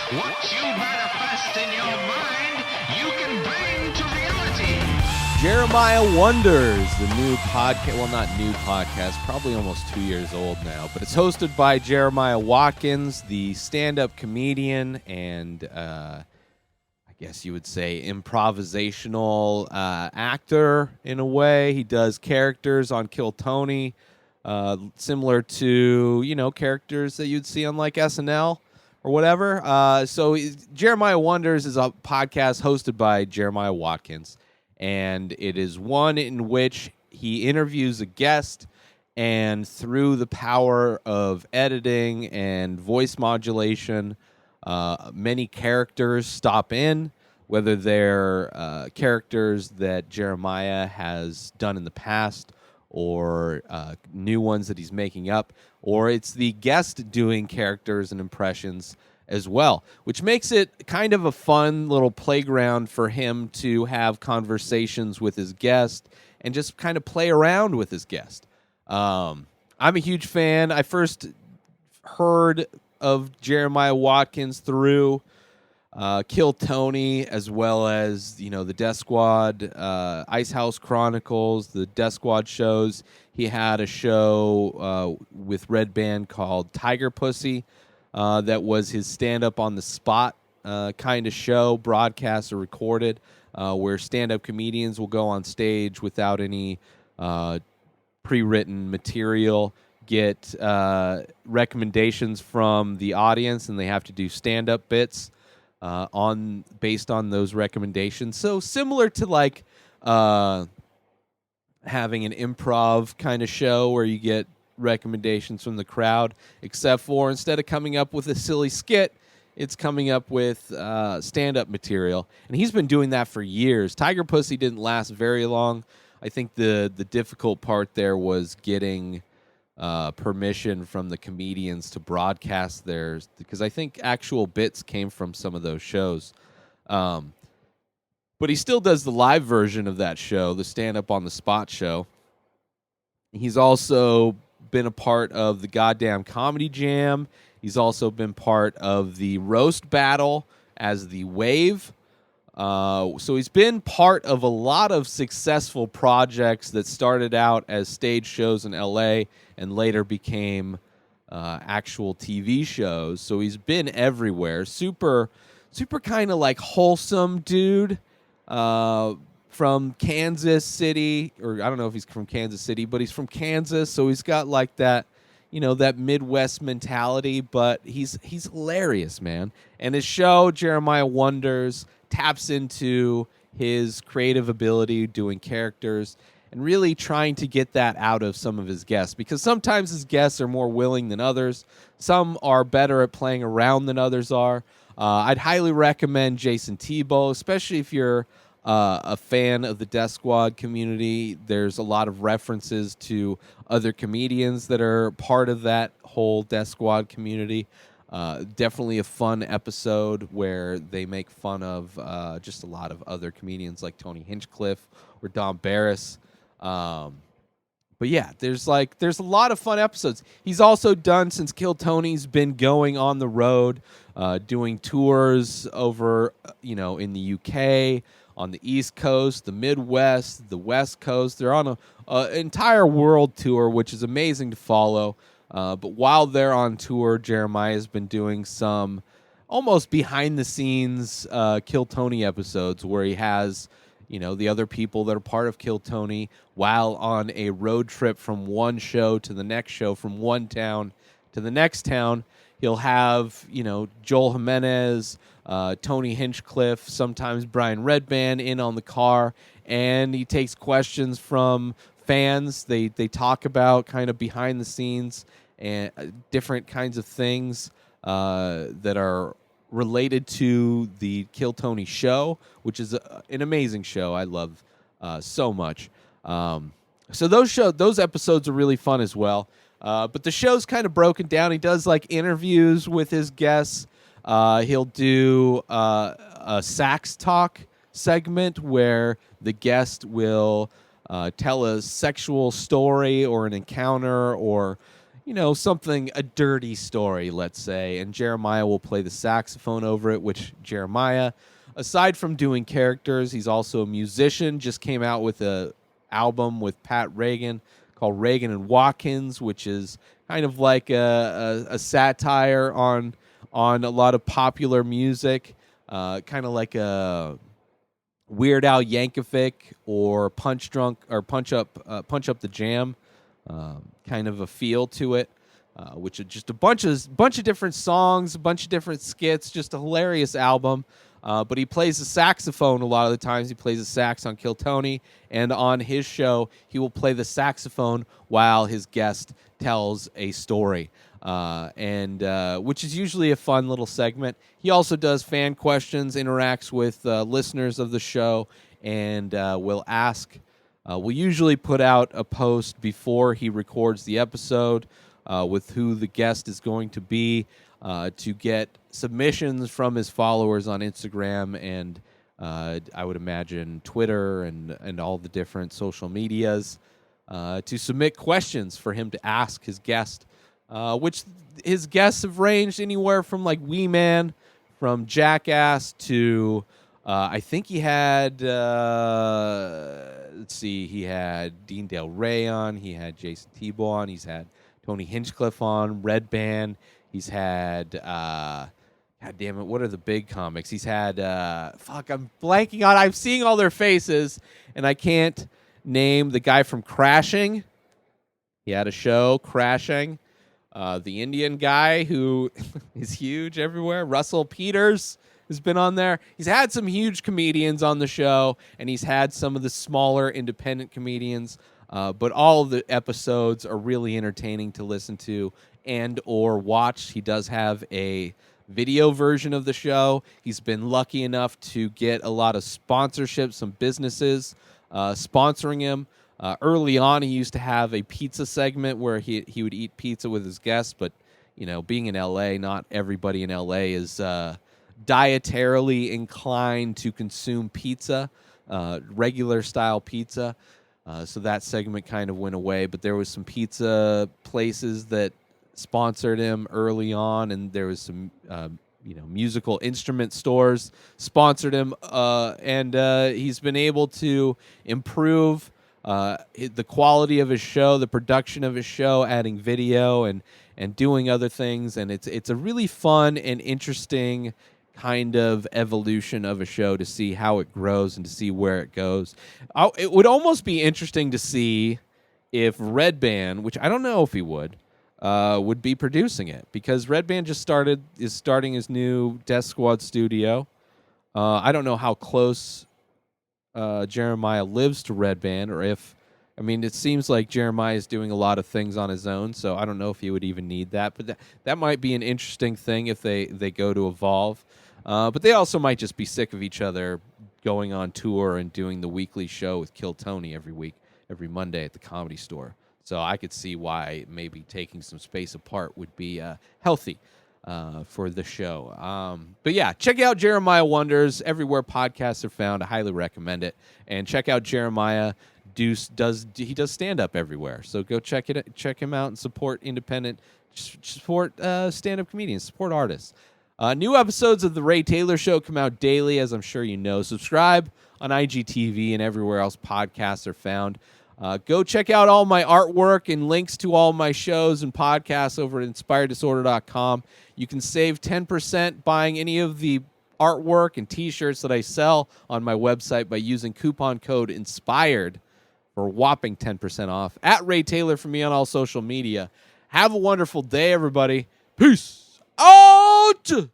What you manifest in your mind, you can bring to reality. Jeremiah Wonders, the new podcast. Well, not new podcast, probably almost 2 years old now, but it's hosted by Jeremiah Watkins, the stand-up comedian and I guess you would say improvisational actor in a way. He does characters on Kill Tony, similar to, characters that you'd see on like SNL or whatever. Jeremiah Wonders is a podcast hosted by Jeremiah Watkins, and it is one in which he interviews a guest, and through the power of editing and voice modulation, many characters stop in, whether they're characters that Jeremiah has done in the past or new ones that he's making up, or it's the guest doing characters and impressions as well, which makes it kind of a fun little playground for him to have conversations with his guest and just kind of play around with his guest. I'm a huge fan. I first heard of Jeremiah Watkins through Kill Tony, as well as the Death Squad, Ice House Chronicles, the Death Squad shows. He had a show with Red Band called Tiger Pussy that was his stand-up on the spot kind of show, broadcast or recorded, where stand-up comedians will go on stage without any pre-written material, get recommendations from the audience, and they have to do stand-up bits based on those recommendations. So similar to like having an improv kind of show where you get recommendations from the crowd, except for instead of coming up with a silly skit, it's coming up with stand-up material. And he's been doing that for years. Tiger Pussy didn't last very long. I think the difficult part there was getting permission from the comedians to broadcast theirs, because I think actual bits came from some of those shows. But he still does the live version of that show, the stand-up on the spot show. He's also been a part of the Goddamn Comedy Jam. He's also been part of the Roast Battle as the Wave. So he's been part of a lot of successful projects that started out as stage shows in L.A. and later became actual TV shows. So he's been everywhere. Super kind of like wholesome dude from Kansas City. Or I don't know if he's from Kansas City, but he's from Kansas. So he's got like that, that Midwest mentality. But he's hilarious, man. And his show, Jeremiah Wonders, taps into his creative ability doing characters and really trying to get that out of some of his guests, because sometimes his guests are more willing than others. Some are better at playing around than others are. I'd highly recommend Jason Tebow, especially if you're a fan of the Death Squad community. There's a lot of references to other comedians that are part of that whole Death Squad community. Definitely a fun episode where they make fun of just a lot of other comedians like Tony Hinchcliffe or Don Barris. But yeah, there's a lot of fun episodes. He's also done, since Kill Tony's been going on the road, doing tours over, in the UK, on the East Coast, the Midwest, the West Coast. They're on an entire world tour, which is amazing to follow. But while they're on tour, Jeremiah has been doing some almost behind-the-scenes Kill Tony episodes where he has, the other people that are part of Kill Tony while on a road trip from one show to the next show, from one town to the next town. He'll have, Joel Jimenez, Tony Hinchcliffe, sometimes Brian Redband in on the car, and he takes questions from fans. They talk about kind of behind the scenes and different kinds of things that are related to the Kill Tony show, which is an amazing show. I love so much. So those episodes are really fun as well. But the show's kind of broken down. He does like interviews with his guests. He'll do a sax talk segment where the guest will tell a sexual story or an encounter or something, a dirty story, let's say, and Jeremiah will play the saxophone over it, which Jeremiah, aside from doing characters, he's also a musician, just came out with a album with Pat Reagan called Reagan and Watkins, which is kind of like a satire on a lot of popular music, kind of like a Weird Al Yankovic or Punch Up the Jam, kind of a feel to it, which is just a bunch of different songs, a bunch of different skits, just a hilarious album. But he plays the saxophone a lot of the times. He plays the sax on Kill Tony, and on his show, he will play the saxophone while his guest tells a story, and which is usually a fun little segment. He also does fan questions, interacts with listeners of the show, and will ask. We'll usually put out a post before he records the episode with who the guest is going to be, to get submissions from his followers on Instagram and I would imagine Twitter and all the different social medias, to submit questions for him to ask his guest, which his guests have ranged anywhere from like Wee Man, from Jackass to I think he had he had Dean Del Rey on, he had Jason Tebow on, he's had Tony Hinchcliffe on, Red Band. He's had, God damn it, what are the big comics? He's had, I'm blanking on. I'm seeing all their faces, and I can't name the guy from Crashing. He had a show, Crashing. The Indian guy who is huge everywhere, Russell Peters, has been on there. He's had some huge comedians on the show, and he's had some of the smaller independent comedians. But all of the episodes are really entertaining to listen to and or watch. He does have a video version of the show. He's been lucky enough to get a lot of sponsorships, some businesses sponsoring him. Early on, he used to have a pizza segment where he would eat pizza with his guests, but being in LA, not everybody in LA is dietarily inclined to consume pizza, regular style pizza. So that segment kind of went away, but there was some pizza places that sponsored him early on, and there was some musical instrument stores sponsored him, and he's been able to improve the quality of his show, the production of his show, adding video and doing other things, and it's a really fun and interesting kind of evolution of a show to see how it grows and to see where it goes. It would almost be interesting to see if Red Band, which I don't know if he would be producing it, because Red Band is starting his new Death Squad studio. I don't know how close Jeremiah lives to Red Band, or if, it seems like Jeremiah is doing a lot of things on his own, so I don't know if he would even need that, but that might be an interesting thing if they go to Evolve. But they also might just be sick of each other going on tour and doing the weekly show with Kill Tony every week, every Monday at the Comedy Store. So I could see why maybe taking some space apart would be healthy for the show. But yeah, check out Jeremiah Wonders everywhere podcasts are found. I highly recommend it. And check out Jeremiah. He does stand-up everywhere. So go check him out and support independent, support stand-up comedians, support artists. New episodes of The Ray Taylor Show come out daily, as I'm sure you know. Subscribe on IGTV and everywhere else podcasts are found. Go check out all my artwork and links to all my shows and podcasts over at InspiredDisorder.com. You can save 10% buying any of the artwork and T-shirts that I sell on my website by using coupon code INSPIRED for a whopping 10% off. At Ray Taylor for me on all social media. Have a wonderful day, everybody. Peace out!